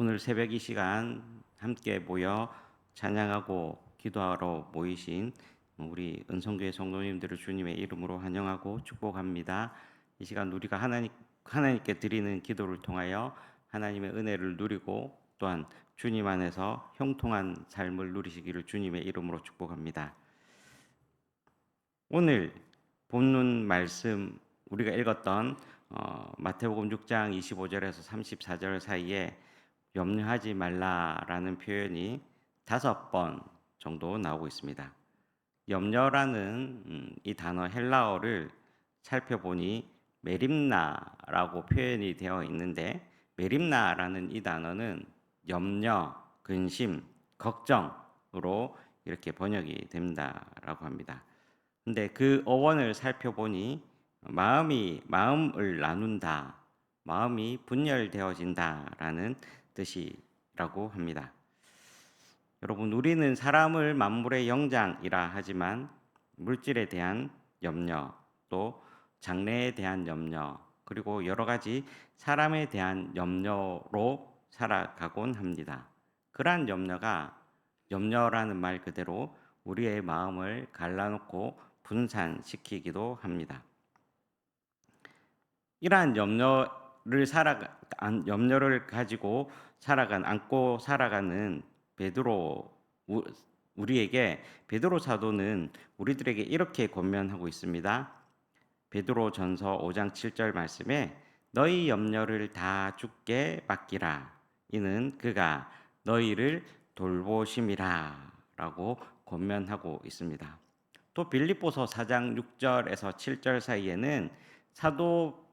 오늘 새벽 이 시간 함께 모여 찬양하고 기도하러 모이신 우리 은성교회 성도님들을 주님의 이름으로 환영하고 축복합니다. 이 시간 우리가 하나님께 드리는 기도를 통하여 하나님의 은혜를 누리고 또한 주님 안에서 형통한 삶을 누리시기를 주님의 이름으로 축복합니다. 오늘 본문 말씀 우리가 읽었던 마태복음 6장 25절에서 34절 사이에 염려하지 말라라는 표현이 5번 정도 나오고 있습니다. 염려라는 이 단어 헬라어를 살펴보니 메림나라고 표현이 되어 있는데 메림나라는 이 단어는 염려, 근심, 걱정으로 이렇게 번역이 된다라고 합니다. 근데 그 어원을 살펴보니 마음을 나눈다, 마음이 분열되어진다라는 뜻이라고 합니다. 여러분, 우리는 사람을 만물의 영장이라 하지만 물질에 대한 염려, 또 장래에 대한 염려, 그리고 여러 가지 사람에 대한 염려로 살아가곤 합니다. 그러한 염려라는 말 그대로 우리의 마음을 갈라놓고 분산시키기도 합니다. 이러한 염려를 가지고 안고 살아가는 우리에게 베드로 사도는 우리들에게 이렇게 권면하고 있습니다. 베드로전서 5장 7절 말씀에 너희 염려를 다 주께 맡기라. 이는 그가 너희를 돌보심이라라고 권면하고 있습니다. 또 빌립보서 4장 6절에서 7절 사이에는 사도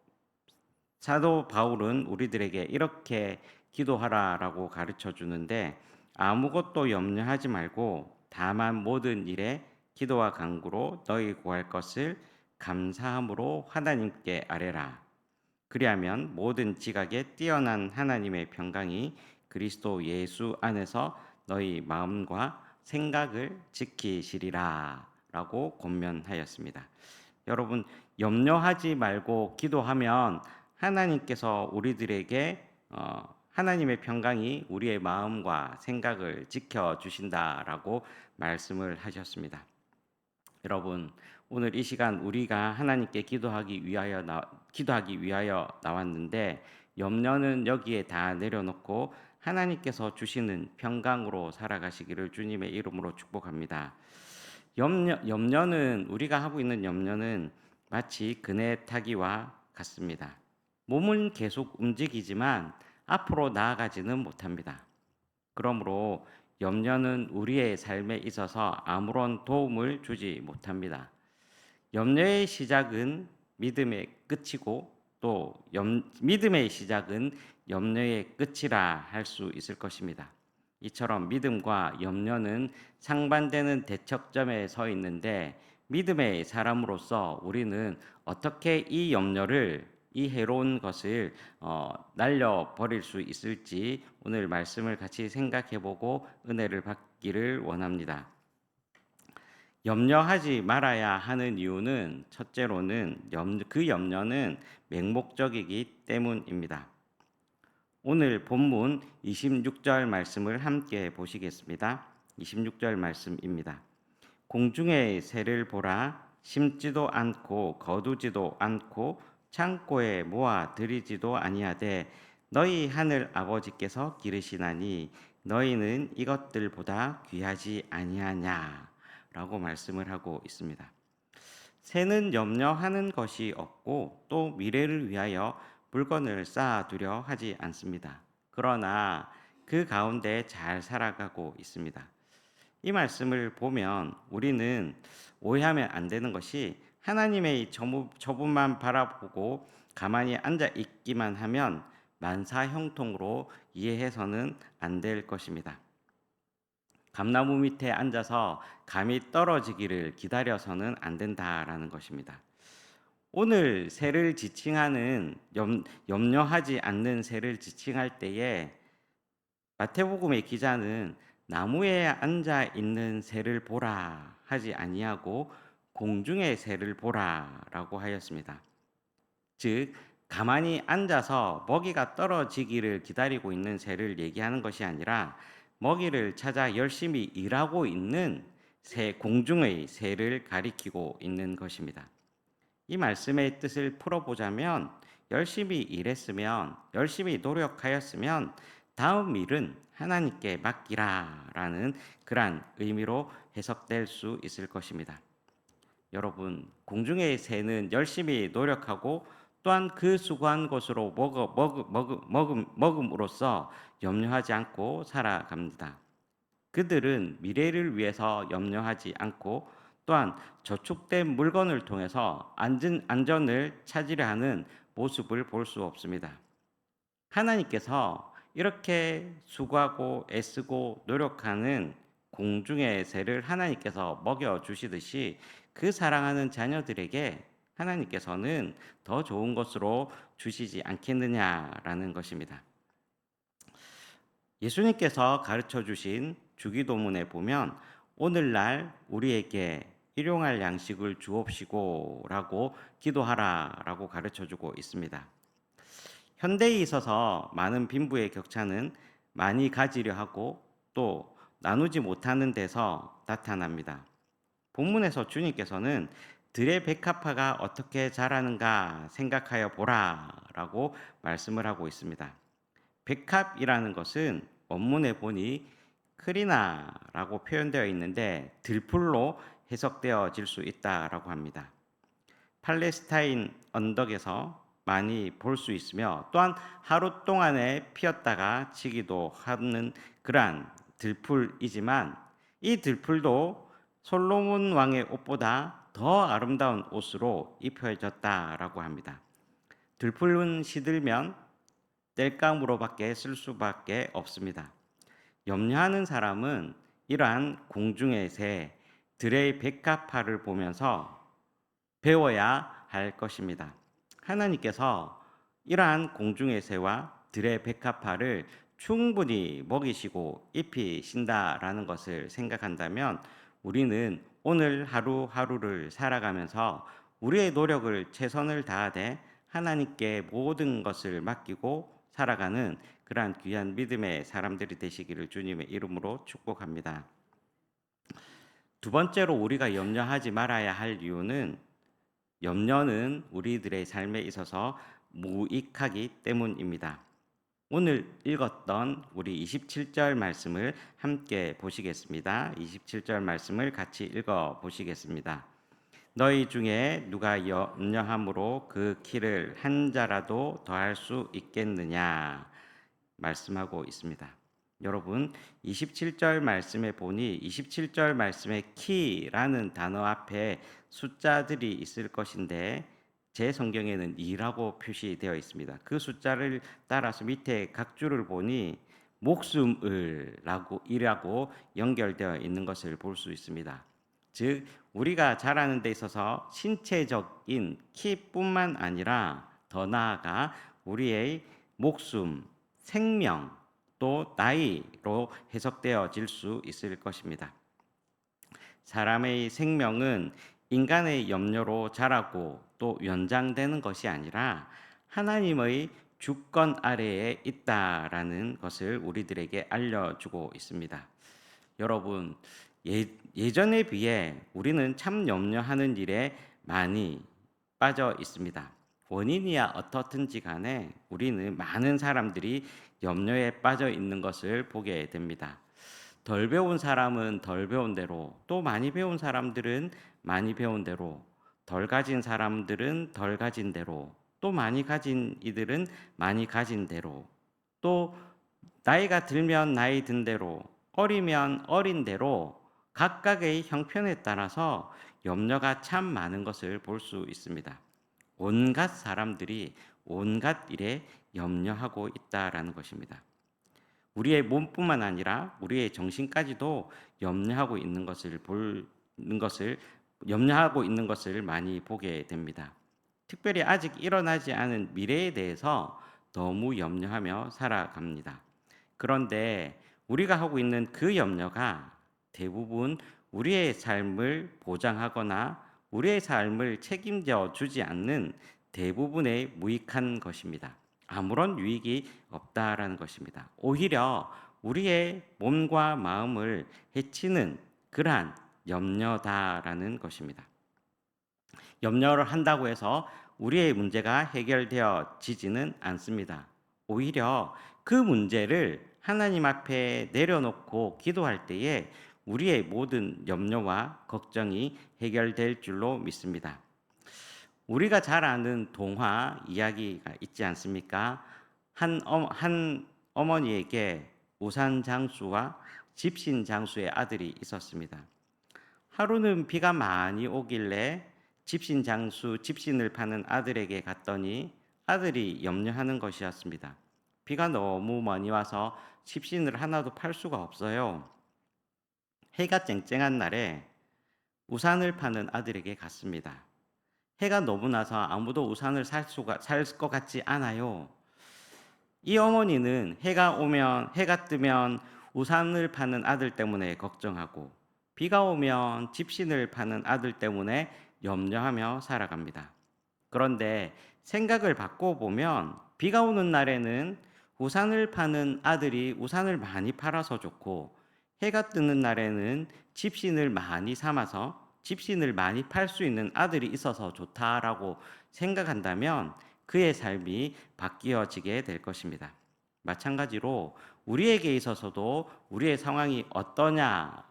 바울은 우리들에게 이렇게 기도하라라고 가르쳐 주는데 아무것도 염려하지 말고 다만 모든 일에 기도와 간구로 너희 구할 것을 감사함으로 하나님께 아뢰라. 그리하면 모든 지각에 뛰어난 하나님의 평강이 그리스도 예수 안에서 너희 마음과 생각을 지키시리라 라고 권면하였습니다. 여러분, 염려하지 말고 기도하면 하나님께서 우리들에게 하나님의 평강이 우리의 마음과 생각을 지켜주신다라고 말씀을 하셨습니다. 여러분, 오늘 이 시간 우리가 하나님께 기도하기 위하여 나왔는데 염려는 여기에 다 내려놓고 하나님께서 주시는 평강으로 살아가시기를 주님의 이름으로 축복합니다. 염려는 우리가 하고 있는 염려는 마치 그네 타기와 같습니다. 몸은 계속 움직이지만 앞으로 나아가지는 못합니다. 그러므로 염려는 우리의 삶에 있어서 아무런 도움을 주지 못합니다. 염려의 시작은 믿음의 끝이고 또 믿음의 시작은 염려의 끝이라 할 수 있을 것입니다. 이처럼 믿음과 염려는 상반되는 대척점에 서 있는데 믿음의 사람으로서 우리는 어떻게 이 해로운 것을 날려버릴 수 있을지 오늘 말씀을 같이 생각해보고 은혜를 받기를 원합니다. 염려하지 말아야 하는 이유는 첫째로는 그 염려는 맹목적이기 때문입니다. 오늘 본문 26절 말씀을 함께 보시겠습니다. 26절 말씀입니다. 공중의 새를 보라, 심지도 않고 거두지도 않고 창고에 모아 들이지도 아니하되 너희 하늘 아버지께서 기르시나니 너희는 이것들보다 귀하지 아니하냐라고 말씀을 하고 있습니다. 새는 염려하는 것이 없고 또 미래를 위하여 물건을 쌓아두려 하지 않습니다. 그러나 그 가운데 잘 살아가고 있습니다. 이 말씀을 보면 우리는 오해하면 안 되는 것이 하나님의 저분만 바라보고 가만히 앉아 있기만 하면 만사형통으로 이해해서는 안 될 것입니다. 감나무 밑에 앉아서 감이 떨어지기를 기다려서는 안 된다라는 것입니다. 오늘 새를 지칭하는 염려하지 않는 새를 지칭할 때에 마태복음의 기자는 나무에 앉아 있는 새를 보라 하지 아니하고 공중의 새를 보라라고 하였습니다. 즉 가만히 앉아서 먹이가 떨어지기를 기다리고 있는 새를 얘기하는 것이 아니라 먹이를 찾아 열심히 일하고 있는 새, 공중의 새를 가리키고 있는 것입니다. 이 말씀의 뜻을 풀어보자면 열심히 일했으면, 열심히 노력하였으면 다음 일은 하나님께 맡기라라는 그러한 의미로 해석될 수 있을 것입니다. 여러분, 공중의 새는 열심히 노력하고 또한 그 수고한 것으로 먹음으로써 염려하지 않고 살아갑니다. 그들은 미래를 위해서 염려하지 않고 또한 저축된 물건을 통해서 안전을 찾으려 하는 모습을 볼 수 없습니다. 하나님께서 이렇게 수고하고 애쓰고 노력하는 공중의 새를 하나님께서 먹여 주시듯이 그 사랑하는 자녀들에게 하나님께서는 더 좋은 것으로 주시지 않겠느냐라는 것입니다. 예수님께서 가르쳐 주신 주기도문에 보면 오늘날 우리에게 일용할 양식을 주옵시고라고 기도하라라고 가르쳐 주고 있습니다. 현대에 있어서 많은 빈부의 격차는 많이 가지려 하고 또 나누지 못하는 데서 나타납니다. 본문에서 주님께서는 들의 백합화가 어떻게 자라는가 생각하여 보라라고 말씀을 하고 있습니다. 백합이라는 것은 원문에 보니 크리나라고 표현되어 있는데 들풀로 해석되어질 수 있다라고 합니다. 팔레스타인 언덕에서 많이 볼 수 있으며 또한 하루 동안에 피었다가 지기도 하는 그러한 들풀이지만 이 들풀도 솔로몬 왕의 옷보다 더 아름다운 옷으로 입혀졌다라고 합니다. 들풀은 시들면 땔감으로밖에 쓸 수밖에 없습니다. 염려하는 사람은 이러한 공중의 새, 들의 백합화를 보면서 배워야 할 것입니다. 하나님께서 이러한 공중의 새와 들의 백합화를 충분히 먹이시고 입히신다라는 것을 생각한다면 우리는 오늘 하루하루를 살아가면서 우리의 노력을 최선을 다하되 하나님께 모든 것을 맡기고 살아가는 그러한 귀한 믿음의 사람들이 되시기를 주님의 이름으로 축복합니다. 두 번째로 우리가 염려하지 말아야 할 이유는 염려는 우리들의 삶에 있어서 무익하기 때문입니다. 오늘 읽었던 우리 27절 말씀을 함께 보시겠습니다. 27절 말씀을 같이 읽어 보시겠습니다. 너희 중에 누가 염려함으로 그 키를 한 자라도 더할 수 있겠느냐 말씀하고 있습니다. 여러분 27절 말씀에 보니 27절 말씀에 키라는 단어 앞에 숫자들이 있을 것인데 제 성경에는 2라고 표시되어 있습니다. 그 숫자를 따라서 밑에 각 줄을 보니 목숨을라고 이라고 연결되어 있는 것을 볼 수 있습니다. 즉 우리가 자라는 데 있어서 신체적인 키뿐만 아니라 더 나아가 우리의 목숨, 생명, 또 나이로 해석되어질 수 있을 것입니다. 사람의 생명은 인간의 염려로 자라고 또 연장되는 것이 아니라 하나님의 주권 아래에 있다라는 것을 우리들에게 알려주고 있습니다. 여러분, 예전에 비해 우리는 참 염려하는 일에 많이 빠져 있습니다. 원인이야 어떻든지 간에 우리는 많은 사람들이 염려에 빠져 있는 것을 보게 됩니다. 덜 배운 사람은 덜 배운 대로, 또 많이 배운 사람들은 많이 배운 대로, 덜 가진 사람들은 덜 가진 대로, 또 많이 가진 이들은 많이 가진 대로, 또 나이가 들면 나이 든 대로, 어리면 어린 대로 각각의 형편에 따라서 염려가 참 많은 것을 볼 수 있습니다. 온갖 사람들이 온갖 일에 염려하고 있다라는 것입니다. 우리의 몸뿐만 아니라 우리의 정신까지도 염려하고 있는 것을 많이 보게 됩니다. 특별히 아직 일어나지 않은 미래에 대해서 너무 염려하며 살아갑니다. 그런데 우리가 하고 있는 그 염려가 대부분 우리의 삶을 보장하거나 우리의 삶을 책임져 주지 않는 대부분의 무익한 것입니다. 아무런 유익이 없다라는 것입니다. 오히려 우리의 몸과 마음을 해치는 그러한 염려다라는 것입니다. 염려를 한다고 해서 우리의 문제가 해결되어지지는 않습니다. 오히려 그 문제를 하나님 앞에 내려놓고 기도할 때에 우리의 모든 염려와 걱정이 해결될 줄로 믿습니다. 우리가 잘 아는 동화 이야기가 있지 않습니까? 한 어머니에게 우산 장수와 집신 장수의 아들이 있었습니다. 하루는 비가 많이 오길래 집신을 파는 아들에게 갔더니 아들이 염려하는 것이었습니다. 비가 너무 많이 와서 집신을 하나도 팔 수가 없어요. 해가 쨍쨍한 날에 우산을 파는 아들에게 갔습니다. 해가 너무 나서 아무도 우산을 살 것 같지 않아요. 이 어머니는 해가 뜨면 우산을 파는 아들 때문에 걱정하고 비가 오면 집신을 파는 아들 때문에 염려하며 살아갑니다. 그런데 생각을 바꿔보면 비가 오는 날에는 우산을 파는 아들이 우산을 많이 팔아서 좋고 해가 뜨는 날에는 집신을 많이 삼아서 집신을 많이 팔 수 있는 아들이 있어서 좋다라고 생각한다면 그의 삶이 바뀌어지게 될 것입니다. 마찬가지로 우리에게 있어서도 우리의 상황이 어떠냐라는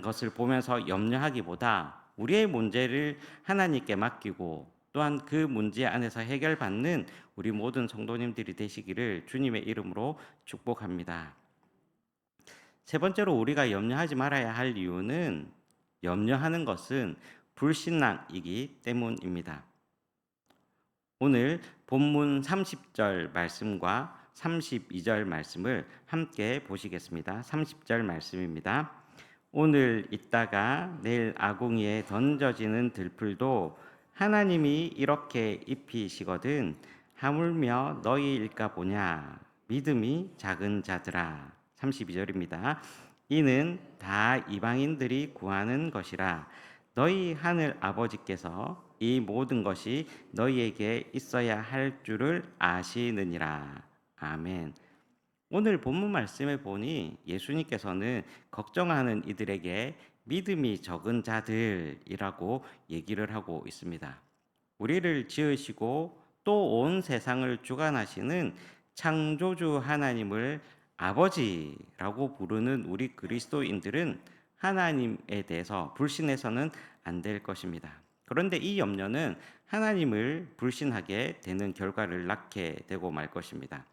것을 보면서 염려하기보다 우리의 문제를 하나님께 맡기고 또한 그 문제 안에서 해결받는 우리 모든 성도님들이 되시기를 주님의 이름으로 축복합니다. 세 번째로 우리가 염려하지 말아야 할 이유는 염려하는 것은 불신앙이기 때문입니다. 오늘 본문 30절 말씀과 32절 말씀을 함께 보시겠습니다. 30절 말씀입니다. 오늘 있다가 내일 아궁이에 던져지는 들풀도 하나님이 이렇게 입히시거든 하물며 너희일까 보냐 믿음이 작은 자들아. 32절입니다. 이는 다 이방인들이 구하는 것이라 너희 하늘 아버지께서 이 모든 것이 너희에게 있어야 할 줄을 아시느니라. 아멘. 오늘 본문 말씀에 보니 예수님께서는 걱정하는 이들에게 믿음이 적은 자들이라고 얘기를 하고 있습니다. 우리를 지으시고 또 온 세상을 주관하시는 창조주 하나님을 아버지라고 부르는 우리 그리스도인들은 하나님에 대해서 불신해서는 안 될 것입니다. 그런데 이 염려는 하나님을 불신하게 되는 결과를 낳게 되고 말 것입니다.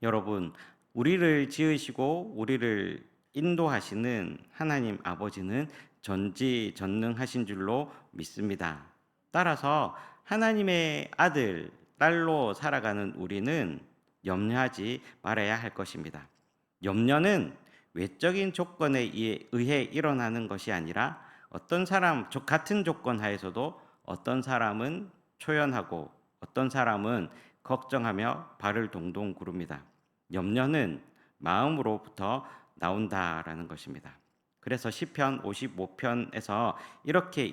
여러분, 우리를 지으시고 우리를 인도하시는 하나님 아버지는 전지전능하신 줄로 믿습니다. 따라서 하나님의 아들, 딸로 살아가는 우리는 염려하지 말아야 할 것입니다. 염려는 외적인 조건에 의해 일어나는 것이 아니라 같은 조건 하에서도 어떤 사람은 초연하고 어떤 사람은 걱정하며 발을 동동 구릅니다. 염려는 마음으로부터 나온다라는 것입니다. 그래서 시편 55편에서 이렇게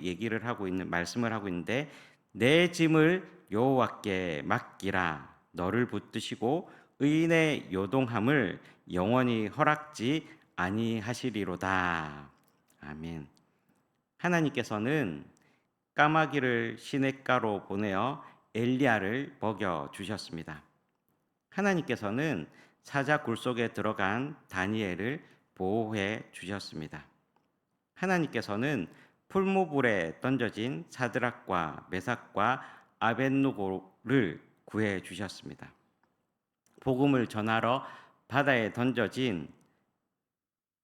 말씀을 하고 있는데 내 짐을 여호와께 맡기라. 너를 붙드시고 의인의 요동함을 영원히 허락지 아니하시리로다. 아멘. 하나님께서는 까마귀를 시냇가로 보내어 엘리야를 먹여 주셨습니다. 하나님께서는 사자 굴 속에 들어간 다니엘을 보호해 주셨습니다. 하나님께서는 풀무불에 던져진 사드락과 메삭과 아벳느고를 구해 주셨습니다. 복음을 전하러 바다에 던져진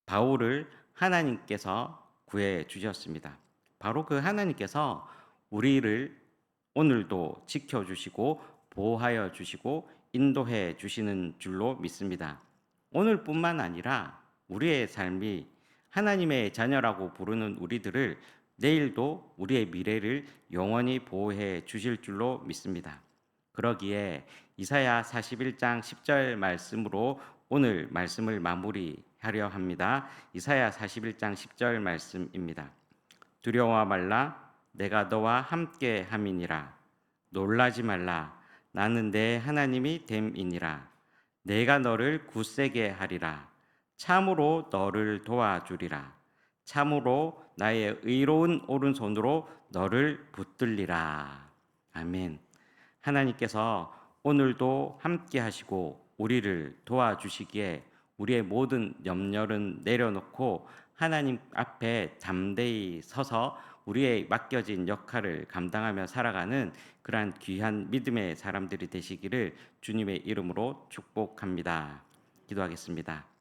바울을 하나님께서 구해 주셨습니다. 바로 그 하나님께서 우리를 오늘도 지켜주시고 보호하여 주시고 인도해 주시는 줄로 믿습니다. 오늘뿐만 아니라 우리의 삶이 하나님의 자녀라고 부르는 우리들을 내일도 우리의 미래를 영원히 보호해 주실 줄로 믿습니다. 그러기에 이사야 41장 10절 말씀으로 오늘 말씀을 마무리하려 합니다. 이사야 41장 10절 말씀입니다. 두려워 말라 내가 너와 함께 함이니라. 놀라지 말라. 나는 내 하나님이 됨이니라. 내가 너를 굳세게 하리라. 참으로 너를 도와주리라. 참으로 나의 의로운 오른손으로 너를 붙들리라. 아멘. 하나님께서 오늘도 함께 하시고 우리를 도와주시기에 우리의 모든 염려는 내려놓고 하나님 앞에 담대히 서서 우리의 맡겨진 역할을 감당하며 살아가는 그러한 귀한 믿음의 사람들이 되시기를 주님의 이름으로 축복합니다. 기도하겠습니다.